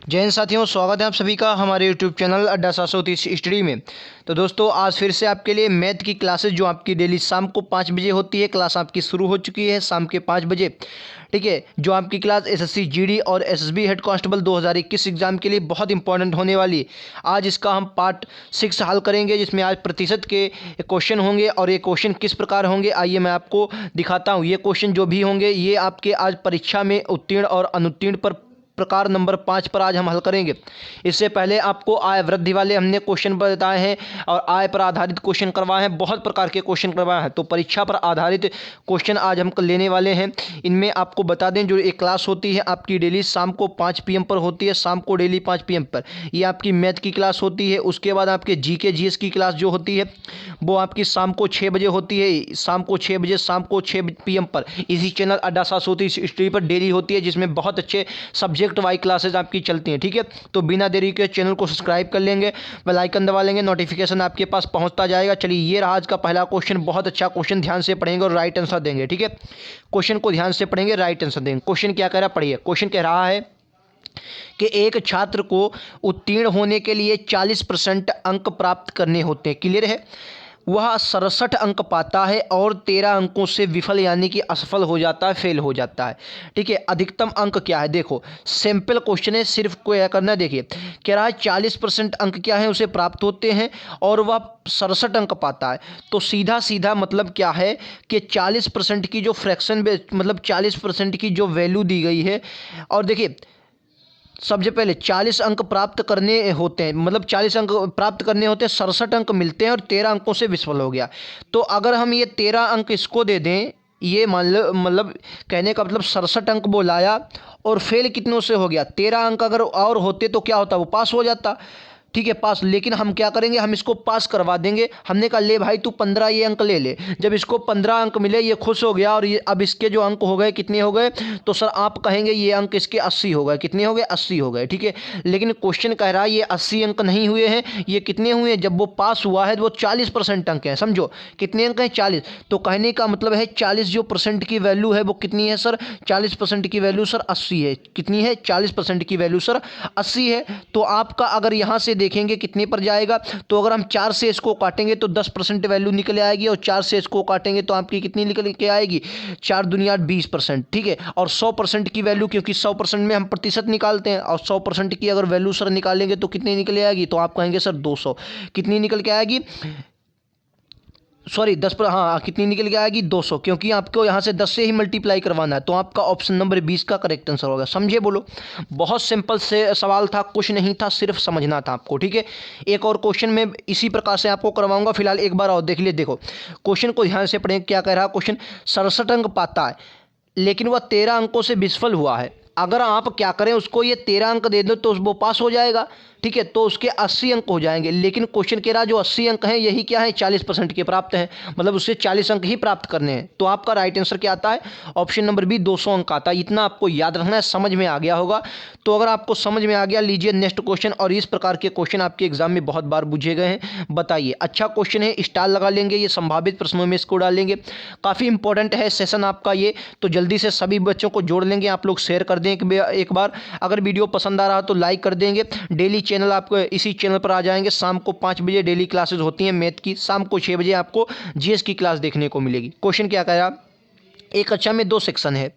जय हिंद साथियों, स्वागत है आप सभी का हमारे यूट्यूब चैनल अड्डा 730 स्टडी में। तो दोस्तों, आज फिर से आपके लिए मैथ की क्लासेस जो आपकी डेली शाम को 5 बजे होती है, क्लास आपकी शुरू हो चुकी है शाम के 5 बजे। ठीक है, जो आपकी क्लास एसएससी जीडी और एसएसबी हेड कांस्टेबल 2021 एग्जाम के लिए बहुत इंपॉर्टेंट होने वाली है। आज इसका हम पार्ट 6 हल करेंगे, जिसमें आज प्रतिशत के क्वेश्चन होंगे। और ये क्वेश्चन किस प्रकार होंगे आइए मैं आपको दिखाता हूँ। ये क्वेश्चन जो भी होंगे ये आपके आज परीक्षा में उत्तीर्ण और अनुत्तीर्ण पर प्रकार नंबर 5 पर आज हम हल करेंगे। इससे पहले आपको आय वृद्धि वाले हमने क्वेश्चन बताए हैं और आय पर आधारित क्वेश्चन करवाए हैं, बहुत प्रकार के क्वेश्चन करवाए हैं। तो परीक्षा पर आधारित क्वेश्चन आज हम लेने वाले हैं। इनमें आपको बता दें, जो एक क्लास होती है आपकी डेली शाम को 5 PM पर होती है, शाम को डेली 5 PM पर ये आपकी मैथ की क्लास होती है। उसके बाद आपके जीके जीएस की क्लास जो होती है वो आपकी शाम को 6 बजे होती है, शाम को 6 बजे, शाम को 6 PM पर इसी चैनल अड्डा 730 स्टडी पर डेली होती है, जिसमें बहुत अच्छे सब्जेक्ट वाई क्लासेस आपकी चलती हैं। ठीक है, तो बिना देरी के चैनल को सब्सक्राइब कर लेंगे, बेल आइकन दबा लेंगे, नोटिफिकेशन आपके पास पहुंचता जाएगा। चलिए, ये रहा आज का पहला क्वेश्चन। बहुत अच्छा क्वेश्चन, ध्यान से पढ़ेंगे और राइट आंसर देंगे। ठीक है, क्वेश्चन को ध्यान से पढ़ेंगे, राइट आंसर देंगे। क्वेश्चन क्या कह रहा है, पढ़िए। क्वेश्चन कह रहा है कि एक छात्र को उत्तीर्ण होने के लिए 40% अंक प्राप्त करने होते हैं। क्लियर है, वह 67 अंक पाता है और 13 अंकों से विफल यानी कि असफल हो जाता है, फेल हो जाता है। ठीक है, अधिकतम अंक क्या है? देखो, सिंपल क्वेश्चन है, सिर्फ को क्या करना है, देखिए कह रहा है 40% अंक क्या है उसे प्राप्त होते हैं और वह 67 अंक पाता है। तो सीधा सीधा मतलब क्या है कि 40% की जो फ्रैक्शन मतलब 40% की जो वैल्यू दी गई है, और देखिए सबसे पहले 40 अंक प्राप्त करने होते हैं, मतलब 40 अंक प्राप्त करने होते हैं, 67 अंक मिलते हैं और 13 अंकों से विफल हो गया। तो अगर हम ये 13 अंक इसको दे दें, ये मान लो, मतलब कहने का मतलब 67 अंक वो लाया और फेल कितनों से हो गया, 13 अंक अगर और होते तो क्या होता, वो पास हो जाता। ठीक है, पास। लेकिन हम क्या करेंगे, हम इसको पास करवा देंगे। हमने कहा ले भाई तू 15 ये अंक ले ले। जब इसको 15 अंक मिले, ये खुश हो गया और ये अब इसके जो अंक हो गए कितने हो गए, तो सर आप कहेंगे ये अंक इसके 80 हो गए। कितने हो गए? 80 हो गए। ठीक है, लेकिन क्वेश्चन कह रहा है ये 80 अंक नहीं हुए हैं, ये कितने हुए हैं? जब वो पास हुआ है तो वो 40% अंक हैं। समझो कितने अंक हैं? 40। तो कहने का मतलब है 40 जो परसेंट की वैल्यू है वो कितनी है सर? 40% की वैल्यू सर 80 है। कितनी है? 40% की वैल्यू सर 80 है। तो आपका अगर यहाँ से देखेंगे कितने पर जाएगा, तो अगर हम 4 से इसको काटेंगे तो 10% वैल्यू निकल आएगी, और 4 से इसको काटेंगे तो आपकी कितनी निकल के आएगी? 4 दुनिया 20%। ठीक है, और 100% की वैल्यू, क्योंकि 100% में हम प्रतिशत निकालते हैं, और 100% की अगर वैल्यू सर निकालेंगे तो कितनी निकल आएगी? तो आप कहेंगे सर 200। कितनी निकल के आएगी? सॉरी 10 पर, हाँ कितनी निकल के आएगी? 200, क्योंकि आपको यहाँ से 10 से ही मल्टीप्लाई करवाना है। तो आपका ऑप्शन नंबर 20 का करेक्ट आंसर होगा। समझे? बोलो, बहुत सिंपल से सवाल था, कुछ नहीं था, सिर्फ समझना था आपको। ठीक है, एक और क्वेश्चन में इसी प्रकार से आपको करवाऊंगा। फिलहाल एक बार और देख लिए। देखो क्वेश्चन को ध्यान से पढ़ें, क्या कह रहा है क्वेश्चन। 67 अंक पाता है लेकिन वह 13 अंकों से विफल हुआ है। अगर आप क्या करें, उसको ये 13 अंक दे दो तो वो पास हो जाएगा। ठीक है, तो उसके 80 अंक हो जाएंगे। लेकिन क्वेश्चन कह रहा जो 80 अंक हैं यही क्या है? 40% के प्राप्त हैं, मतलब उससे 40 अंक ही प्राप्त करने हैं। तो आपका राइट आंसर क्या आता है? ऑप्शन नंबर बी, 200 अंक आता है। इतना आपको याद रखना है, समझ में आ गया होगा। तो अगर आपको समझ में आ गया, लीजिए नेक्स्ट क्वेश्चन। और इस प्रकार के क्वेश्चन आपके एग्जाम में बहुत बार पूछे गए हैं। बताइए, अच्छा क्वेश्चन है, स्टार लगा लेंगे, ये संभावित प्रश्नों में इसको डालेंगे। काफ़ी इंपॉर्टेंट है सेशन आपका ये, तो जल्दी से सभी बच्चों को जोड़ लेंगे। आप लोग शेयर कर दें एक बार। अगर वीडियो पसंद आ रहा तो लाइक कर देंगे। डेली चैनल आपको इसी चैनल पर आ जाएंगे। शाम को 5 बजे डेली क्लासेस होती हैं मैथ की, शाम को 6 बजे आपको जीएस की क्लास देखने को मिलेगी। क्वेश्चन क्या कह रहा है, एक कक्षा में 2 सेक्शन है,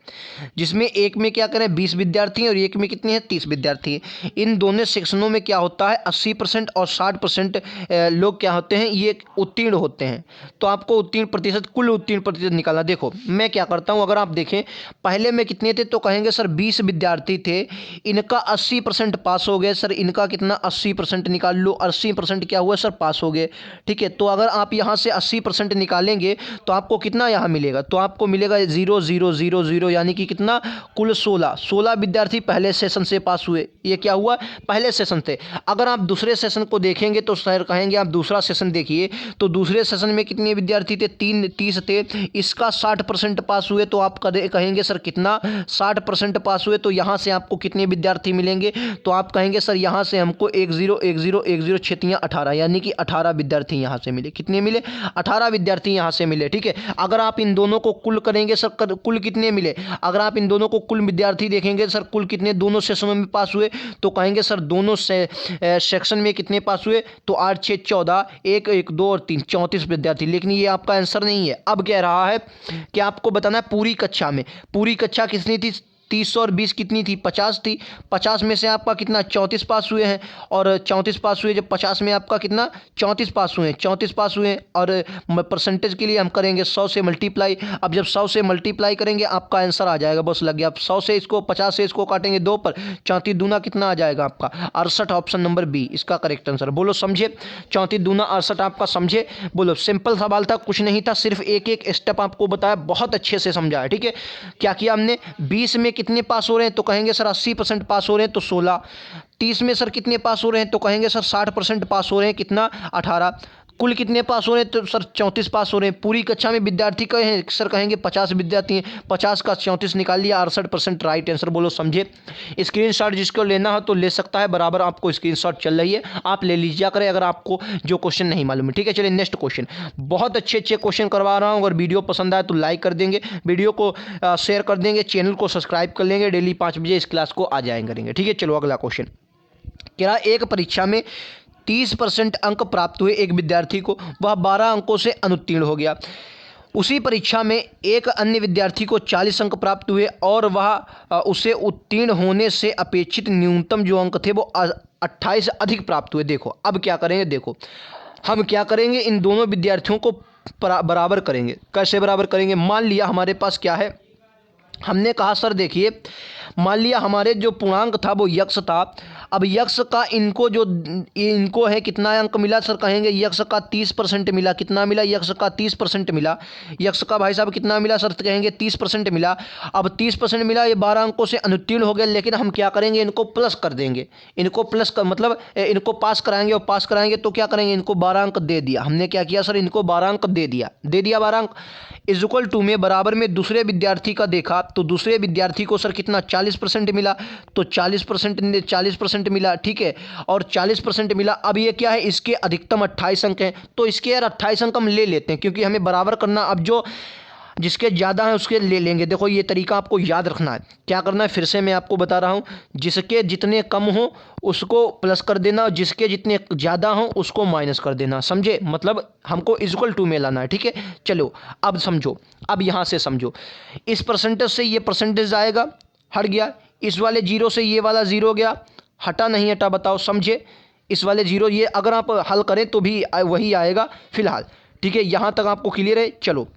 जिसमें एक में क्या करें 20 विद्यार्थी हैं और एक में कितने हैं? 30 विद्यार्थी हैं। इन दोनों सेक्शनों में क्या होता है, 80% और 60% लोग क्या होते हैं, ये उत्तीर्ण होते हैं। तो आपको उत्तीर्ण प्रतिशत, कुल उत्तीर्ण प्रतिशत निकालना। देखो मैं क्या करता हूँ, अगर आप देखें पहले में कितने थे तो कहेंगे सर 20 विद्यार्थी थे, इनका 80% पास हो गए। सर इनका कितना? 80% निकाल लो। 80% क्या हुआ सर? पास हो गए। ठीक है, तो अगर आप यहाँ से 80% निकालेंगे तो आपको कितना यहाँ मिलेगा? तो आपको मिलेगा 0 0 0 0, यानी कि कितना? कुल 16 विद्यार्थी पहले सेशन से पास हुए। ये क्या हुआ? पहले सेशन थे। अगर आप दूसरे सेशन को देखेंगे तो सर कहेंगे आप दूसरा सेशन देखिए, तो दूसरे सेशन में कितने विद्यार्थी थे? 30 थे। इसका 60% पास हुए। तो आप कहेंगे सर कितना? 60% पास हुए। तो यहाँ से आपको कितने विद्यार्थी मिलेंगे? तो आप कहेंगे सर यहाँ से हमको 10 10 10 6 18, यानी कि 18 विद्यार्थी यहाँ से मिले। कितने मिले? 18 विद्यार्थी यहाँ से मिले। ठीक है, अगर आप इन दोनों को कुल करेंगे कहेंगे सर कुल कितने मिले। अगर आप इन दोनों को कुल विद्यार्थी देखेंगे सर कुल कितने दोनों सेशनों में पास हुए, तो कहेंगे सर दोनों सेक्शन में कितने पास हुए, तो 8 6 14, 1 1 2 और 3 34 विद्यार्थी। लेकिन ये आपका आंसर नहीं है। अब कह रहा है कि आपको बताना है पूरी कक्षा में, पूरी कक्षा कितनी थी, 30 और 20 कितनी थी, 50 थी। 50 में से आपका कितना 34 पास हुए हैं, और 34 पास हुए जब 50 में आपका कितना 34 पास हुए हैं, 34 पास हुए हैं। और परसेंटेज के लिए हम करेंगे 100 से मल्टीप्लाई। अब जब 100 से मल्टीप्लाई करेंगे आपका आंसर आ जाएगा, बस लग गया। आप 100 से इसको 50 से इसको काटेंगे 2 पर, 34 दूना कितना आ जाएगा आपका 68। ऑप्शन नंबर बी इसका करेक्ट आंसर। बोलो समझे, 34 दूना 68 आपका समझे। बोलो सिंपल सवाल था, कुछ नहीं था, सिर्फ एक एक स्टेप आपको बताया, बहुत अच्छे से समझाया। ठीक है, क्या किया हमने, 20 में कितने पास हो रहे हैं, तो कहेंगे सर 80% पास हो रहे हैं, तो 16। 30 में सर कितने पास हो रहे हैं, तो कहेंगे सर 60% पास हो रहे हैं, कितना 18। कुल कितने पास हो रहे हैं, तो सर 34 पास हो रहे हैं। पूरी कक्षा में विद्यार्थी कहे सर कहेंगे 50 विद्यार्थी हैं, 50 का 34 निकाल लिया, 68% राइट आंसर। बोलो समझे। स्क्रीनशॉट जिसको लेना हो तो ले सकता है, बराबर आपको स्क्रीनशॉट चल रही है, आप ले लीजिए करें अगर आपको जो क्वेश्चन नहीं मालूम है। ठीक है, चलिए नेक्स्ट क्वेश्चन। बहुत अच्छे अच्छे क्वेश्चन करवा रहा हूँ, अगर वीडियो पसंद आए तो लाइक कर देंगे, वीडियो को शेयर कर देंगे, चैनल को सब्सक्राइब कर लेंगे, डेली 5 बजे इस क्लास को आ जाएंगे करेंगे। ठीक है, चलो अगला क्वेश्चन। क्या एक परीक्षा में 30% अंक प्राप्त हुए एक विद्यार्थी को, वह 12 अंकों से अनुत्तीर्ण हो गया। उसी परीक्षा में एक अन्य विद्यार्थी को 40 अंक प्राप्त हुए और वह उसे उत्तीर्ण होने से अपेक्षित न्यूनतम जो अंक थे वो 28 अधिक प्राप्त हुए। देखो अब क्या करेंगे, देखो हम क्या करेंगे, इन दोनों विद्यार्थियों को बराबर करेंगे। कैसे बराबर करेंगे, मान लिया हमारे पास क्या है, हमने कहा सर देखिए, मान लिया हमारे जो पूर्णांक था वो यक्स था। अब यक्स का इनको है कितना अंक मिला, सर कहेंगे यक्स का 30% मिला। कितना मिला, यक्स का 30% मिला। यक्स का भाई साहब कितना मिला, सर कहेंगे 30% मिला। अब 30% मिला, ये 12 अंकों से अनुत्तीर्ण हो गया। लेकिन हम क्या करेंगे, इनको प्लस कर देंगे, इनको प्लस कर मतलब इनको पास कराएंगे, और पास कराएंगे तो क्या करेंगे, इनको 12 अंक दे दिया। हमने क्या किया सर, इनको 12 अंक दे दिया 12 अंक। इक्वल टू में बराबर में दूसरे विद्यार्थी का देखा, तो दूसरे विद्यार्थी को सर कितना 40% मिला, तो 40% मिला। ठीक है, और 40% मिला। अब ये क्या है, इसके अधिकतम 28 अंक हैं, तो इसके यार 28 अंक हम ले लेते हैं, क्योंकि हमें बराबर करना। अब जो जिसके ज़्यादा है उसके ले लेंगे। देखो ये तरीका आपको याद रखना है। क्या करना है, फिर से मैं आपको बता रहा हूँ, जिसके जितने कम हो उसको प्लस कर देना, और जिसके जितने ज़्यादा हो उसको माइनस कर देना। समझे, मतलब हमको इक्वल टू में लाना है। ठीक है, चलो अब समझो, अब यहाँ से समझो, इस परसेंटेज से ये परसेंटेज आएगा, हट गया। इस वाले जीरो से ये वाला जीरो गया, हटा नहीं हटा, बताओ समझे। इस वाले जीरो, ये अगर आप हल करें तो भी वही आएगा फिलहाल। ठीक है, यहाँ तक आपको क्लियर है। चलो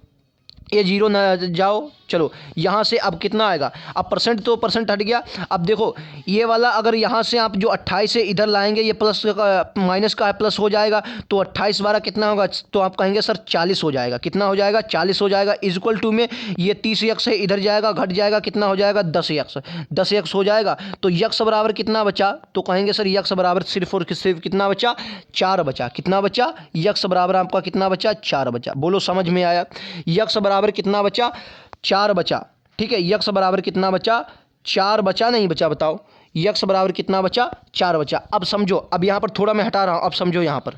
ये जीरो ना जाओ, चलो यहाँ से अब कितना आएगा, अब परसेंट तो परसेंट हट गया। अब देखो ये वाला अगर यहाँ से आप जो 28 से इधर लाएंगे, ये प्लस माइनस का है, प्लस हो जाएगा, तो 28 12 कितना होगा, तो आप कहेंगे सर 40 हो जाएगा। कितना हो जाएगा, 40 हो जाएगा। इक्वल टू में ये 30 यक्स है, इधर जाएगा, घट जाएगा, कितना हो जाएगा 10 यक्स, 10 यक्स हो जाएगा। तो यक्स बराबर कितना बचा, तो कहेंगे सर यक्स बराबर सिर्फ और सिर्फ कितना बचा, 4 बचा। कितना बचा, यक्स बराबर आपका कितना बचा, 4 बचा। बोलो समझ में आया। यक्स बराबर कितना बचा, 4 बचा। ठीक है, यक्स बराबर कितना बचा, 4 बचा, नहीं बचा, बताओ। यक्स बराबर कितना बचा, 4 बचा। अब समझो, अब यहाँ पर थोड़ा मैं हटा रहा हूँ, अब समझो यहाँ पर।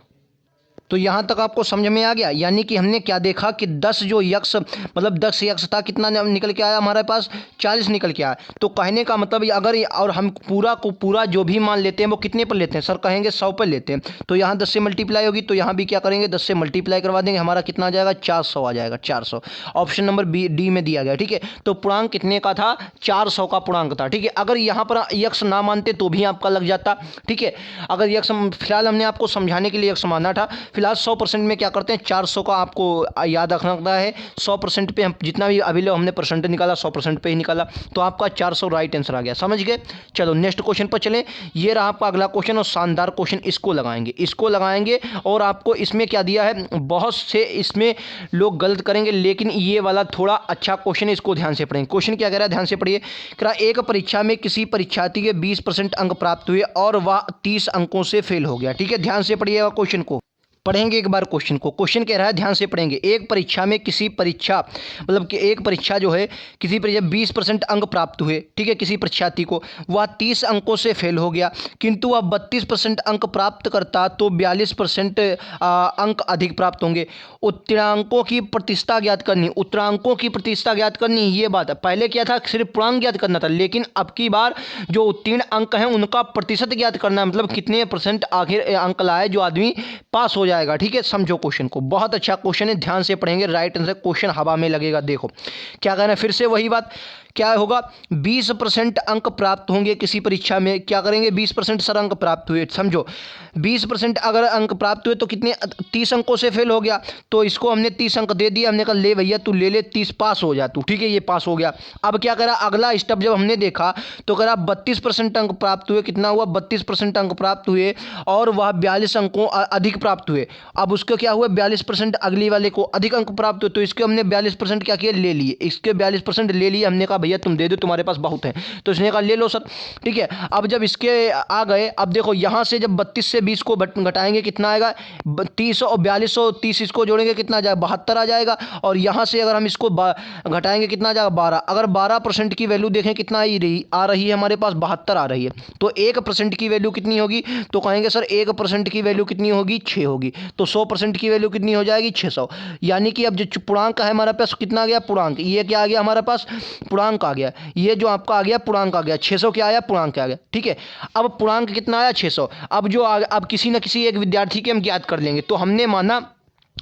तो यहाँ तक आपको समझ में आ गया। यानी कि हमने क्या देखा कि 10 जो यक्स मतलब 10 यक्स था, कितना निकल के आया हमारे पास, 40 निकल के आया। तो कहने का मतलब अगर और हम पूरा को पूरा जो भी मान लेते हैं वो कितने पर लेते हैं, सर कहेंगे 100 पर लेते हैं। तो यहाँ 10 से मल्टीप्लाई होगी, तो यहाँ भी क्या करेंगे 10 से मल्टीप्लाई करवा देंगे, हमारा कितना आ जाएगा 400 आ जाएगा, 400। ऑप्शन नंबर बी डी में दिया गया। ठीक है, तो पूर्णांक कितने का था, 400 का पूर्णांक था। ठीक है, अगर यहाँ पर यक्स ना मानते तो भी आपका लग जाता। ठीक है, अगर यक्स फिलहाल हमने आपको समझाने के लिए यक्स माना था। फिलहाल 100% में क्या करते हैं, 400 का आपको याद रखना है। 100% पे हम जितना भी अभी हमने परसेंट निकाला 100% पे ही निकाला, तो आपका 400 राइट आंसर आ गया। समझ गए। चलो नेक्स्ट क्वेश्चन पर चलें। ये रहा आपका अगला क्वेश्चन, और शानदार क्वेश्चन, इसको लगाएंगे। और आपको इसमें क्या दिया है, बहुत से इसमें लोग गलत करेंगे, लेकिन ये वाला थोड़ा अच्छा क्वेश्चन है, इसको ध्यान से पढ़ेंगे। क्वेश्चन क्या कह रहा है, ध्यान से पढ़िए। कह रहा एक परीक्षा में किसी परीक्षार्थी के 20% अंक प्राप्त हुए और वह 30 अंकों से फेल हो गया। ठीक है, ध्यान से पढ़िएगा क्वेश्चन को। पढ़ेंगे एक बार क्वेश्चन को। क्वेश्चन कह रहा है, ध्यान से पढ़ेंगे। एक परीक्षा में किसी परीक्षा मतलब कि एक परीक्षा जो है किसी परीक्षा 20% अंक प्राप्त हुए, ठीक है, किसी परीक्षार्थी को वह 30 अंकों से फेल हो गया, किंतु वह 32% अंक प्राप्त करता तो 42% अंक अधिक प्राप्त होंगे। उत्तीर्णांकों की प्रतिशतता ज्ञात करनी, उत्तीर्णांकों की प्रतिशतता ज्ञात करनी, ये बात पहले क्या था, सिर्फ पूर्णांक ज्ञात करना था, लेकिन अब की बार जो उत्तीर्ण अंक हैं उनका प्रतिशत ज्ञात करना है, मतलब कितने % आखिर अंक लाए जो आदमी पास हो जाएगा। ठीक है, समझो क्वेश्चन को, बहुत अच्छा क्वेश्चन है, ध्यान से पढ़ेंगे। राइट आंसर क्वेश्चन हवा में लगेगा। देखो क्या कहना है, फिर से वही बात, क्या होगा, 20% अंक प्राप्त होंगे किसी परीक्षा में। क्या करेंगे, 20% सर अंक प्राप्त हुए, समझो 20% अगर अंक प्राप्त हुए तो कितने, 30 अंकों से फेल हो गया, तो इसको हमने 30 अंक दे दिया, हमने कहा ले भैया तू ले ले 30, पास हो जा तू। ठीक है, ये पास हो गया। अब क्या करा, अगला स्टेप जब हमने देखा तो करा 32% अंक प्राप्त हुए, कितना हुआ, 32% अंक प्राप्त हुए, और वह 42 अंकों अधिक प्राप्त हुए। अब उसको क्या हुआ, 42% अगली वाले को अधिक अंक प्राप्त हुए, तो इसके हमने 42% क्या किया, ले लिए, इसके 42% ले लिए। हमने कहा भैया तुम दे दो, तुम्हारे पास बहुत है, तो इसने कहा ले लो सर। ठीक है, अब जब इसके आ गए, अब देखो यहाँ से जब 32 से 20 को घटाएंगे कितना आएगा, 30 और 42 और 30 इसको जोड़ेंगे कितना आ जाएगा, 72 आ जाएगा। और यहाँ से अगर हम इसको घटाएंगे कितना आ जाएगा, 12। अगर 12% की वैल्यू देखें कितना आ रही है हमारे पास, 72 आ रही है। तो 1% की वैल्यू कितनी होगी, तो कहेंगे सर 1% की वैल्यू कितनी होगी, 6 होगी। तो 100% की वैल्यू कितनी हो जाएगी, 600। यानी कि अब जो पूर्णांक है हमारे पास कितना आ गया, पूर्णांक, ये क्या आ गया हमारे पास, पूर्णांक आ गया। ये जो आपका आ गया पूर्णांक आ गया, 600 क्या आया, पूर्णांक आ गया। ठीक है, अब पूर्णांक कितना आया, 600। अब जो अब किसी न किसी एक विद्यार्थी के हम ज्ञात कर लेंगे, तो हमने माना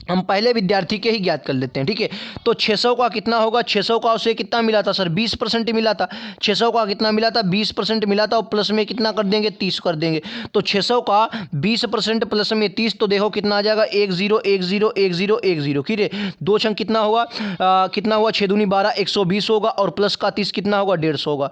हम पहले विद्यार्थी के ही ज्ञात कर लेते हैं। ठीक है, तो 600 का कितना होगा, 600 का उसे कितना मिला था सर, 20% मिला था। 600 का कितना मिला था, 20% मिला था, और प्लस में कितना कर देंगे, 30 कर देंगे। तो 600 का 20% प्लस में 30, तो देखो कितना आ जाएगा, 10 10 10 10 10। ठीक है, दो छंग कितना होगा, कितना हुआ, 6 दूनी 12, 120 होगा, और प्लस का 30 कितना होगा, 150 होगा।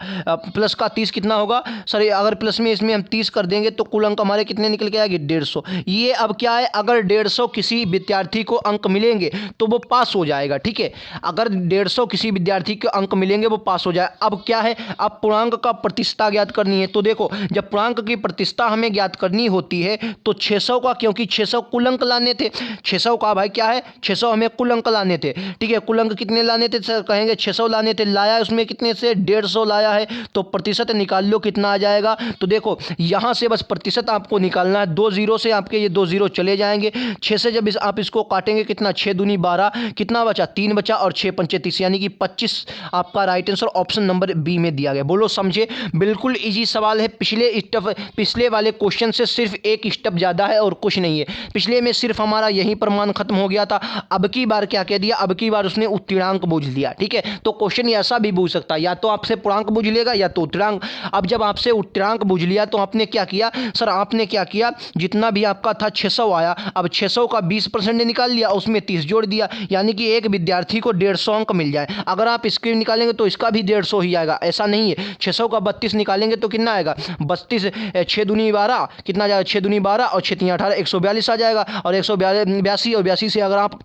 प्लस का 30 कितना होगा सर, अगर प्लस में इसमें हम 30 कर देंगे तो कुल अंक हमारे कितने निकल के आएंगे, 150। ये अब क्या है, अगर 150 किसी विद्यार्थी को अंक मिलेंगे तो वो पास हो जाएगा। ठीक है, अगर 150 किसी विद्यार्थी को अंक मिलेंगे वो पास हो जाए। अब क्या है, अब पूर्णांक का प्रतिशतता ज्ञात करनी है। तो देखो जब पूर्णांक की प्रतिशतता हमें ज्ञात करनी होती है तो 600 का, क्योंकि 600 कुल अंक लाने थे, 600 का भाई क्या है, 600 हमें कुल अंक लाने थे। ठीक है, कुल अंक कितने लाने थे सर, कहेंगे 600 लाने थे, लाया उसमें कितने से, 150 लाया है, तो प्रतिशत निकाल लो कितना आ जाएगा। तो देखो यहां से बस प्रतिशत आपको निकालना है, 2 0 से आपके ये 2 0 चले जाएंगे। 6 से जब आप इसको काटेंगे कितना, 6 दूनी 12, कितना बचा, 3 बचा, और 6 पंचे 30, यानी कि 25 आपका right answer option number B में दिया गया। बोलो समझे, बिल्कुल इजी सवाल है। पिछले वाले क्वेश्चन से सिर्फ एक स्टेप ज्यादा है और कुछ नहीं है। पिछले में सिर्फ हमारा यही प्रमाण खत्म हो गया था, अब की बार क्या कह दिया, अब की बार उसने उत्तीर्णांक पूछ लिया। ठीक है, तो क्वेश्चन ऐसा भी पूछ सकता है, या तो आपसे पूर्णांक पूछ लेगा या तो उत्तीर्णांक। अब जब आपसे उत्तीर्णांक पूछ लिया तो आपने क्या किया सर, आपने क्या किया, जितना भी आपका था 600 आया, अब 600 का 20% निकाल लिया, उसमें 30 जोड़ दिया, यानी कि एक विद्यार्थी को 150 अंक मिल जाए। अगर आप इसके निकालेंगे तो इसका भी 150 ही आएगा, ऐसा नहीं है। 600 का 32 निकालेंगे तो कितना आएगा, 32, 6 दूनी 12, कितना जाएगा, 6 दूनी 12 और 6 तीन 18, 142 आ जाएगा। और 182, और 82 से अगर आप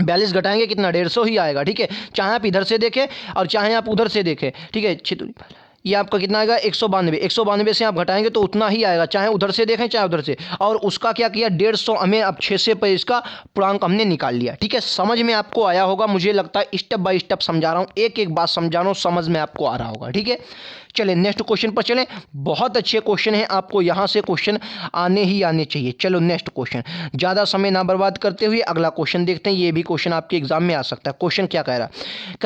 42 घटाएंगे कितना, 150 ही आएगा। ठीक है, चाहे आप इधर से देखें और चाहे आप उधर से देखें। ठीक है, ये आपका कितना आएगा, 192, 192 से आप घटाएंगे तो उतना ही आएगा, चाहे उधर से देखें चाहे उधर से। और उसका क्या किया, 150 हमें अब 6 से पे इसका पूर्णांक हमने निकाल लिया। ठीक है, समझ में आपको आया होगा, मुझे लगता है स्टेप बाय स्टेप समझा रहा हूँ, एक एक बात समझा रहा हूँ, समझ में आपको आ रहा होगा। ठीक है, चलें नेक्स्ट क्वेश्चन पर चलें। बहुत अच्छे क्वेश्चन हैं, आपको यहाँ से क्वेश्चन आने ही आने चाहिए। चलो नेक्स्ट क्वेश्चन, ज़्यादा समय ना बर्बाद करते हुए अगला क्वेश्चन देखते हैं। ये भी क्वेश्चन आपके एग्जाम में आ सकता है। क्वेश्चन क्या कह रहा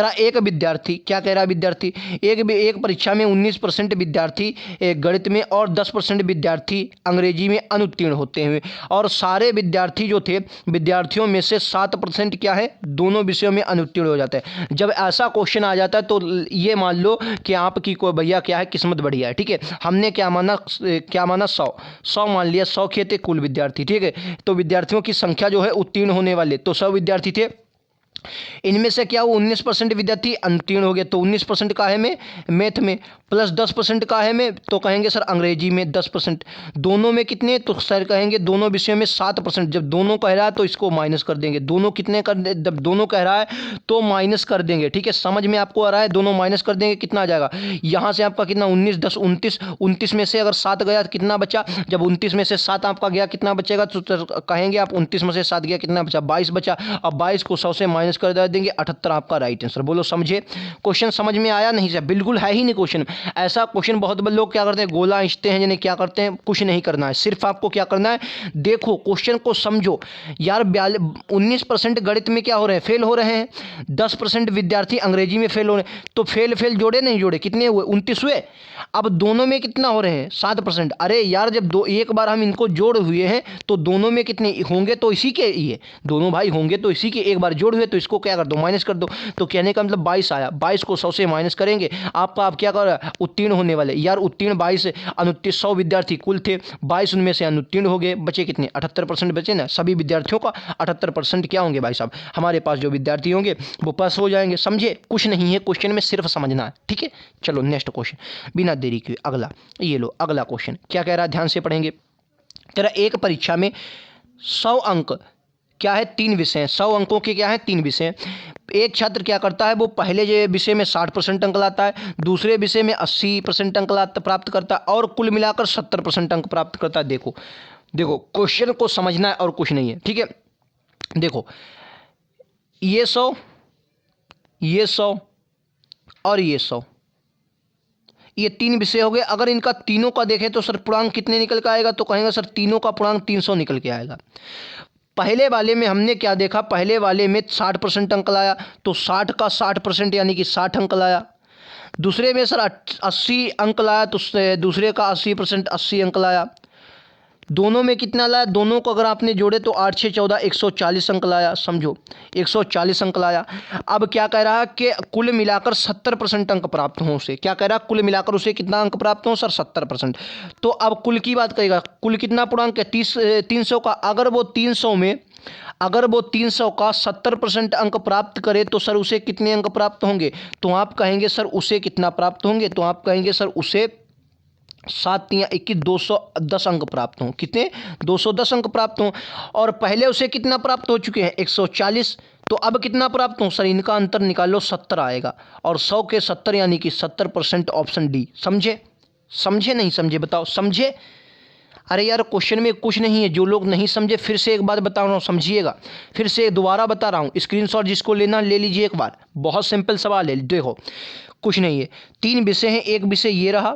है, एक विद्यार्थी, क्या कह रहा है विद्यार्थी, एक परीक्षा में 19% विद्यार्थी गणित में और 10% विद्यार्थी अंग्रेजी में अनुत्तीर्ण होते हैं, और सारे विद्यार्थी जो थे, विद्यार्थियों में से 7% क्या है, दोनों विषयों में अनुत्तीर्ण हो जाते हैं। जब ऐसा क्वेश्चन आ जाता है तो ये मान लो कि आपकी कोई भैया क्या है, किस्मत बढ़िया है। ठीक है, हमने क्या माना 100 मान लिया, 100 थे कुल विद्यार्थी। ठीक है, तो विद्यार्थियों की संख्या जो है उत्तीर्ण होने वाले, तो 100 विद्यार्थी थे, इनमें से क्या हुआ, 19% विद्यार्थी अनुत्तीर्ण हो गए। तो 19% का है में मैथ में, प्लस 10% का है में, तो कहेंगे सर अंग्रेजी में 10%। दोनों में कितने, तो सर कहेंगे दोनों विषयों में 7%। जब दोनों कह रहा है तो इसको माइनस कर देंगे, दोनों कितने कर, जब दोनों कह रहा है तो माइनस कर देंगे। ठीक है, समझ में आपको आ रहा है, दोनों माइनस कर देंगे, कितना आ जाएगा यहाँ से आपका कितना 19 10 29, 29 में से अगर 7 गया तो कितना बचा, जब 29 में से 7 आपका गया कितना बचेगा, तो कहेंगे आप 29 में से 7 गया कितना बचा, 22 बचा। अब 22 को 100 से माइनस कर देंगे, 78 आपका राइट आंसर। बोलो समझे, क्वेश्चन समझ में आया नहीं सर, बिल्कुल है ही नहीं क्वेश्चन। ऐसा क्वेश्चन बहुत लोग क्या करते हैं, गोला खींचते हैं, जिन्हें क्या करते हैं, कुछ नहीं करना है, सिर्फ आपको क्या करना है, देखो क्वेश्चन को समझो यार। 19% गणित में क्या हो रहे हैं, फेल हो रहे हैं। 10% विद्यार्थी अंग्रेजी में फेल हो रहे हैं, तो फेल जोड़े नहीं जोड़े, कितने हुए 29 हुए। अब दोनों में कितना हो रहे हैं 7%। अरे यार जब दो एक बार हम इनको जोड़ हुए हैं तो दोनों में कितने होंगे, तो इसी के ये दोनों भाई होंगे तो इसी के, एक बार जोड़ हुए तो इसको क्या कर दो, माइनस कर दो। तो कहने का मतलब 22 आया, 22 को 100 से माइनस करेंगे, आपका आप क्या कर उत्तीर्ण होने वाले। यार उत्तीर्ण 22, अनुत्तीर्ण 100 विद्यार्थी कुल थे, 22 उनमें से अनुत्तीर्ण हो गए, बचे कितने 78% बचे ना। सभी विद्यार्थियों का 78% क्या होंगे भाई साहब, हमारे पास जो विद्यार्थी होंगे वो पास हो जाएंगे। समझे, कुछ नहीं है क्वेश्चन में, सिर्फ समझना है। ठीक है, चलो नेक्स्ट क्वेश्चन बिना देरी के अगला, ये लो अगला क्वेश्चन क्या कह रहा है, ध्यान से पढ़ेंगे। तेरा एक परीक्षा में 100 अंक क्या है, 3 विषय, 100 अंकों के क्या है 3 विषय। एक छात्र क्या करता है, वो पहले विषय में 60% अंक लाता है, दूसरे विषय में 80% अंक प्राप्त करता है, और कुल मिलाकर 70% अंक प्राप्त करता है। देखो देखो क्वेश्चन को समझना है और कुछ नहीं है। ठीक है, देखो ये 100, ये 100 और ये 100, ये 3 विषय हो गए। अगर इनका तीनों का देखें तो सर पूर्णांक कितने निकल के आएगा, तो कहेंगे सर तीनों का पूर्णांक 300 निकल के आएगा। पहले वाले में हमने क्या देखा, पहले वाले में 60% अंक लाया, तो 60 का 60% यानी कि 60 अंक लाया। दूसरे में सर 80 अंक लाया, तो दूसरे का 80% 80 अंक लाया। दोनों में कितना लाया, दोनों को अगर आपने जोड़े तो 8 6 14 140 अंक लाया। समझो 140 अंक लाया। अब क्या कह रहा है कि कुल मिलाकर 70% अंक प्राप्त हों उसे, क्या कह रहा है कुल मिलाकर उसे कितना अंक प्राप्त हो सर 70%। तो अब कुल की बात करेगा, कुल कितना पूर्णांक है 300 का। अगर वो 300 का 70% अंक प्राप्त करे तो सर उसे कितने अंक प्राप्त होंगे, तो आप कहेंगे सर उसे कितना प्राप्त होंगे, तो आप कहेंगे सर उसे 7 या 21 210 अंक प्राप्त हों। कितने 210 अंक प्राप्त हों। और पहले उसे कितना प्राप्त हो चुके हैं 140, तो अब कितना प्राप्त हो सर, इनका अंतर निकालो 70 आएगा, और 100 के 70 यानी कि 70%, ऑप्शन डी। समझे, समझे नहीं समझे, बताओ समझे। अरे यार क्वेश्चन में कुछ नहीं है, जो लोग नहीं समझे फिर से एक बात बता रहा हूँ, समझिएगा, फिर से दोबारा बता रहा हूँ, स्क्रीनशॉट जिसको लेना ले लीजिए एक बार, बहुत सिंपल सवाल है। देखो कुछ नहीं है, 3 विषय हैं, एक विषय ये रहा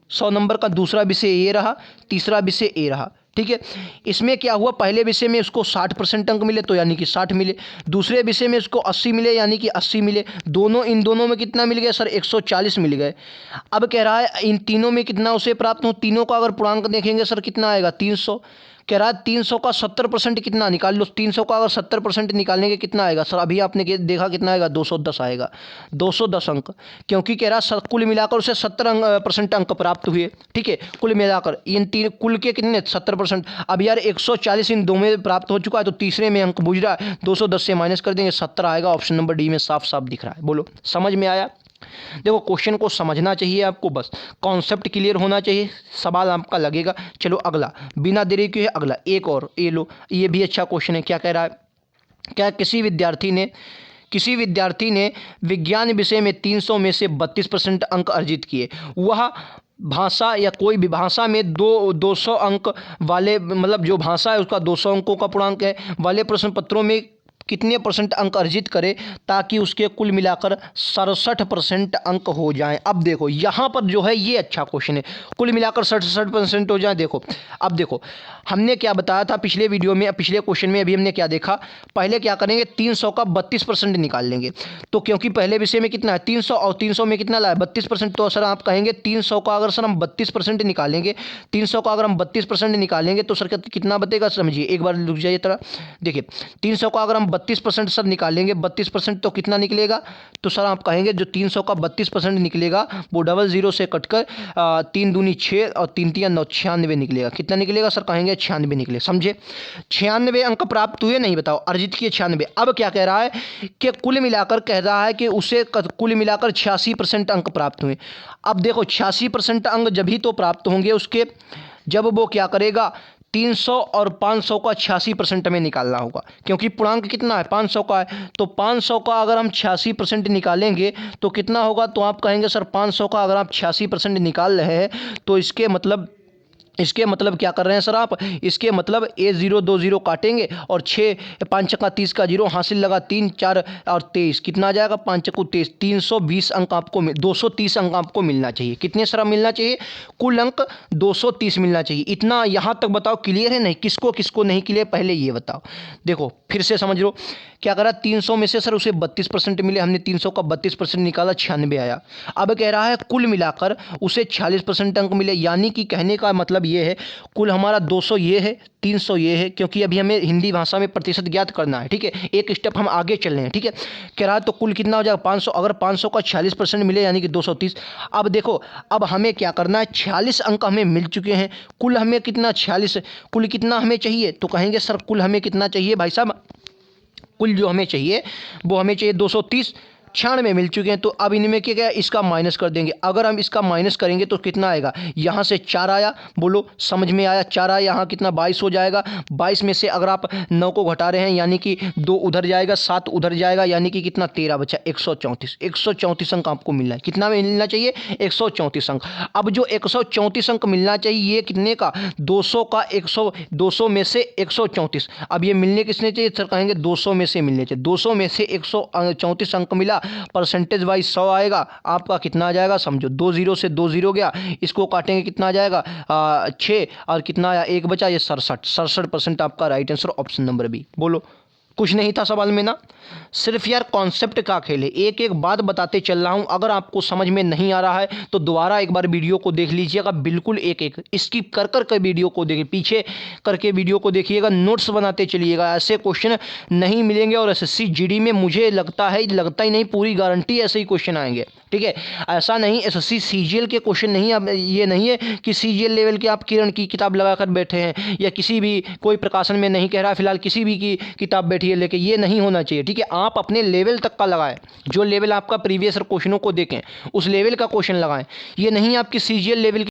100 नंबर का, दूसरा विषय ये रहा, तीसरा विषय ये रहा। ठीक है, इसमें क्या हुआ, पहले विषय में उसको 60% अंक मिले तो यानी कि 60 मिले, दूसरे विषय में उसको 80 मिले यानी कि 80 मिले, इन दोनों में कितना मिल गया सर 140 मिल गए। अब कह रहा है इन तीनों में कितना उसे प्राप्त हो, तीनों का अगर पूर्णांक देखेंगे सर कितना आएगा 300। कह रहा है 300 का 70% कितना निकाल लो, 300 का अगर 70% निकालने के कितना आएगा सर, अभी आपने देखा कितना आएगा 210 आएगा, 210 अंक, क्योंकि कह रहा कुल मिलाकर उसे 70% अंक प्राप्त हुए। ठीक है, कुल मिलाकर इन तीन कुल के कितने 70%। अब यार 140 इन दो में प्राप्त हो चुका है, तो तीसरे में अंक बुझ रहा है, 210 से माइनस कर देंगे 70 आएगा। ऑप्शन नंबर डी में साफ साफ दिख रहा है। बोलो समझ में आया। देखो क्वेश्चन को समझना चाहिए आपको, बस कॉन्सेप्ट क्लियर होना चाहिए, सवाल आपका लगेगा। चलो अगला बिना देरी के है अगला, एक और ये लो, ये भी अच्छा क्वेश्चन है। क्या कह रहा है, क्या किसी विद्यार्थी ने विज्ञान विषय में 300 में से 32% अंक अर्जित किए, वह भाषा या कोई भी भाषा में 200 अंक वाले, मतलब जो भाषा है उसका 200 अंकों का पूर्णांक है वाले प्रश्न पत्रों में कितने % अंक अर्जित करे ताकि उसके कुल मिलाकर 67% अंक हो जाएं। अब देखो यहाँ पर जो है ये अच्छा क्वेश्चन है, कुल मिलाकर 67% हो जाए। देखो अब देखो हमने क्या बताया था पिछले वीडियो में, पिछले क्वेश्चन में, अभी हमने क्या देखा, पहले क्या करेंगे 300 का 32% निकाल लेंगे। तो क्योंकि पहले विषय में कितना है 300 और 300 में कितना लाया 32%, तो सर आप कहेंगे 300 का अगर सर हम 32% निकालेंगे, 300 का अगर हम 32% निकालेंगे तो सर कितना बतेगा, समझिए एक बार रुक जाइए तरह। देखिए 300 का अगर हम 32% सर निकालेंगे, 32% तो कितना निकलेगा, तो सर आप कहेंगे जो 300 का 32% निकलेगा वो 00 से कटकर 3 दूनी 6 और 3 तिया 9, 96 निकलेगा। कितना निकलेगा सर, कहेंगे 96 निकले। समझे, 96 अंक प्राप्त हुए, नहीं बताओ, अर्जित किए 96। अब क्या कह रहा है कि कुल मिलाकर कह रहा है कि उसे कुल मिलाकर 86% अंक प्राप्त हुए। अब देखो 86% अंक जब ही तो प्राप्त होंगे उसके, जब वो क्या करेगा 300 और 500 का 86% में निकालना होगा, क्योंकि पूर्णांक कितना है 500 का है। तो 500 का अगर हम 86% निकालेंगे तो कितना होगा, तो आप कहेंगे सर 500 का अगर आप 86% निकाल रहे हैं तो इसके मतलब क्या कर रहे हैं सर आप, इसके मतलब A0 2 0 काटेंगे और 6 5 का 30 का 0 हासिल लगा, 3 4 और 23 कितना आ जाएगा, 5 को 23, 320 अंक आपको 230 अंक आपको मिलना चाहिए। कितने सर मिलना चाहिए, कुल अंक 230 मिलना चाहिए। इतना यहाँ तक बताओ क्लियर है नहीं, किसको किसको नहीं क्लियर पहले ये बताओ। देखो फिर से समझ लो, क्या करा 300 में से सर उसे 32% मिले, हमने 300 का 32% निकाला 96 आया। अब कह रहा है कुल मिलाकर उसे 46% अंक मिले, यानी कि कहने का मतलब ये है कुल हमारा 200 ये है, 300 ये है, क्योंकि अभी हमें हिंदी भाषा में प्रतिशत ज्ञात करना है। ठीक है, एक स्टेप हम आगे चल रहे हैं। ठीक है, कह रहा है तो कुल कितना हो जाएगा 500, अगर 500 का 46% मिले यानी कि 230। अब देखो अब हमें क्या करना है, 46 अंक हमें मिल चुके हैं, कुल हमें कितना 46, कुल कितना हमें चाहिए, तो कहेंगे सर कुल हमें कितना चाहिए भाई साहब, कुल जो हमें चाहिए वो हमें चाहिए 230, 96 मिल चुके हैं। तो अब इनमें क्या क्या इसका माइनस कर देंगे, अगर हम इसका माइनस करेंगे तो कितना आएगा, यहाँ से 4 आया, बोलो समझ में आया, 4 आया, यहाँ कितना 22 हो जाएगा। 22 में से अगर आप 9 को घटा रहे हैं यानी कि 2 उधर जाएगा, 7 उधर जाएगा, यानी कि कितना 13 बचा, 134 अंक आपको मिलना है। कितना मिलना चाहिए, 134 अंक। अब जो 134 अंक मिलना चाहिए ये कितने का, 200 का 200 में से 134। अब ये मिलने किसने चाहिए सर, कहेंगे 200 में से मिलने चाहिए। 200 में से 134 अंक मिला, परसेंटेज वाइज 100 आएगा, आपका कितना आ जाएगा, समझो 2 0 से 2 0 गया, इसको काटेंगे कितना आ जाएगा 6 और कितना आया 1 बचा, ये 67% आपका right answer option number B. बोलो कुछ नहीं था सवाल में ना, सिर्फ यार कॉन्सेप्ट का खेल है, एक एक बात बताते चल रहा हूँ। अगर आपको समझ में नहीं आ रहा है तो दोबारा एक बार वीडियो को देख लीजिएगा, बिल्कुल एक एक स्किप कर कर के वीडियो को देखिए, पीछे करके वीडियो को देखिएगा, नोट्स बनाते चलिएगा, ऐसे क्वेश्चन नहीं मिलेंगे। और SSC GD में मुझे लगता ही नहीं, पूरी गारंटी ऐसे ही क्वेश्चन आएंगे। ठीक है, ऐसा नहीं SSC CGL के क्वेश्चन नहीं, अब ये नहीं है कि CGL लेवल के आप किरण की किताब लगाकर बैठे हैं या किसी भी कोई प्रकाशन में नहीं कह रहा फिलहाल किसी भी की किताब बैठी है लेके, ये नहीं होना चाहिए। ठीक है, आप अपने लेवल तक का लगाएं, जो लेवल आपका प्रीवियस क्वेश्चनों को देखें उस लेवल का क्वेश्चन लगाएं, ये नहीं आपकी CGL लेवल